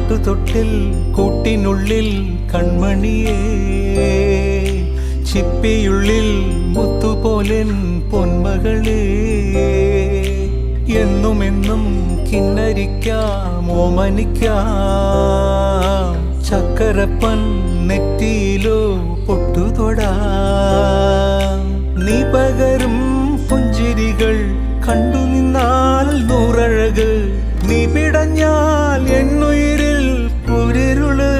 പാട്ടുതൊട്ടിൽ കൂട്ടിനുള്ളിൽ കൺമണിയേ, ചിപ്പിയുള്ളിൽ മുത്തുപോലെൻ പൊന്മകളേ, എന്നുമെന്നും കിന്നരിക്കാം ഓമനിക്കാം, ചക്കരപ്പൻ നെറ്റിയിലോ പൊട്ടുതൊടാം. നീ പകരും പുഞ്ചിരികൾ കണ്ടു നിന്നാൽ നൂറഴക്, നീ പിടഞ്ഞാൽ എന്നുയിരിൽ കുരിരുള്.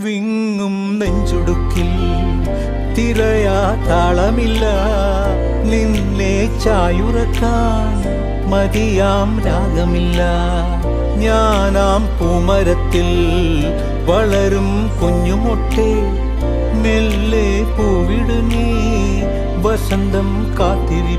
വിങ്ങും നെഞ്ചുടുക്കിൽ തിരയാ താളമില്ല, നിന്നെ ചായുറക്കാൻ മതിയാം രാഗമില്ല. ഞാനാം പൂമരത്തിൽ വളരും കുഞ്ഞുമൊട്ടെ, മെല്ലെ പൂവിടു നീ വസന്തം കാത്തിരി.